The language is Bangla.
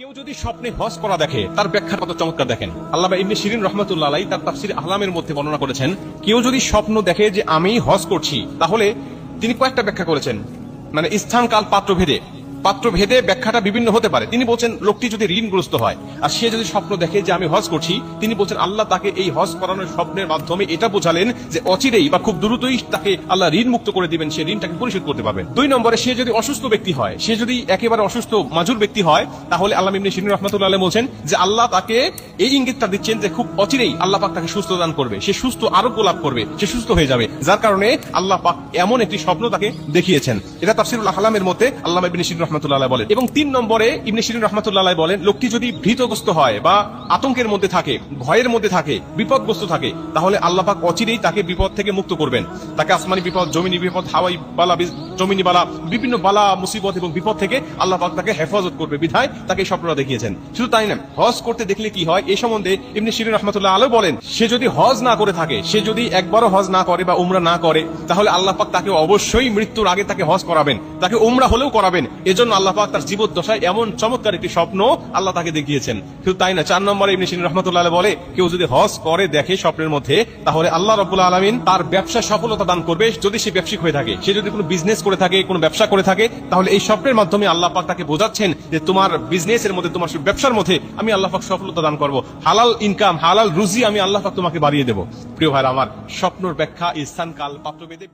কেউ যদি স্বপ্নে হজ করা দেখে তার ব্যাখ্যা কত চমৎকার দেখেন। আল্লামা ইবনে শিরিন রাহমাতুল্লাহ আলাইহি তার তাফসীর আহলামের মধ্যে বর্ণনা করেছেন, কেউ যদি স্বপ্ন দেখে যে আমি হজ করছি, তাহলে তিনি কয়েকটা ব্যাখ্যা করেছেন, মানে স্থান কাল পাত্র ভেদে ব্যাখ্যাটা বিভিন্ন হতে পারে। তিনি বলছেন লোকটি যদি ঋণগ্রস্ত হয় আর সে যদি স্বপ্ন দেখে যে আমি হজ করছি, তিনি বলছেন আল্লাহ তাকে এই হজ করানোর স্বপ্নের মাধ্যমে এটা বোঝালেন যে অচিরেই বা খুব দ্রুতই তাকে আল্লাহ ঋণ মুক্ত করে দিবেন, সে ঋণটাকে পরিশোধ করতে পারবেন। 2 নম্বরে, সে যদি অসুস্থ ব্যক্তি হয়, সে যদি একেবারে অসুস্থ মাজুর ব্যক্তি হয়, তাহলে আল্লামা ইবনে শিরিন রাহমাতুল্লাহ আলাইহি বলছেন যে আল্লাহ তাকে এই ইঙ্গিতটা দিচ্ছেন যে খুব অচিরেই আল্লাহ পাক তাকে সুস্থ দান করবে, সে সুস্থ আরোগ্য লাভ করবে, সে সুস্থ হয়ে যাবে, যার কারণে আল্লাহ পাক এমন একটি স্বপ্ন তাকে দেখিয়েছেন। এটা তাফসীরুল আহলামের মধ্যে আল্লামা ইবনে শিরিন রাহমাতুল্লাহ আলাইহি বলেন। এবং 3 নম্বরে ইবনে শিরিন রাহমাতুল্লাহ আলাইহি বলেন, লোকটি যদি ভীতগ্রস্ত হয় বা আতঙ্কের মধ্যে থাকে, ভয়ের মধ্যে থাকে, বিপদগ্রস্ত থাকে, তাহলে আল্লাহ পাক অচিরেই তাকে বিপদ থেকে মুক্ত করবেন, তাকে আসমানি বিপদ, জমিনি বিপদ, হাওয়াই বালা, জমিনি বালা, বিভিন্ন বালা মুসিবত এবং বিপদ থেকে আল্লাহ পাক তাকে হেফাজত করবে, বিধায় তাকে এই স্বপ্নটা দেখিয়েছেন। শুধু তাই না, হজ করতে দেখলে কি হয় এই সম্বন্ধে ইবনে শিরিন রাহমাতুল্লাহ আলাইহি বলেন, সে যদি হজ না করে থাকে, সে যদি একবারও হজ না করে বা উমরা না করে, তাহলে আল্লাহ পাক তাকে অবশ্যই মৃত্যুর আগে তাকে হজ করাবেন, তাকে উমরা হলেও করাবেন। এজন্য আল্লাহ পাক তার জীবদ্দশায় এমন চমৎকার একটি স্বপ্ন আল্লাহ তাকে দেখিয়েছেন। শুধু তাই না, 4 নম্বরে ইবনে শিরিন রাহমাতুল্লাহ আলাইহি বলে, কেউ যদি হজ করে দেখে স্বপ্নের মধ্যে, তাহলে আল্লাহ রাব্বুল আলামিন তার ব্যবসা সফলতা দান করবে। যদি সে ব্যবসায়িক হয়ে থাকে, সে যদি কোনো বিজনেস করে থাকে, কোনো ব্যবসা করে থাকে, তাহলে এই স্বপ্নের মাধ্যমে আল্লাহ পাক তাকে বোঝাচ্ছেন যে তোমার বিজনেসের মধ্যে, তোমার ব্যবসার মধ্যে আমি আল্লাহ পাক সফলতা দান করব, হালাল ইনকাম, হালাল রুজি আমি আল্লাহ পাক তোমাকে বাড়িয়ে দেব। প্রিয় ভাইরা আমার, স্বপ্নের ব্যাখ্যা স্থান কাল পাত্রভেদে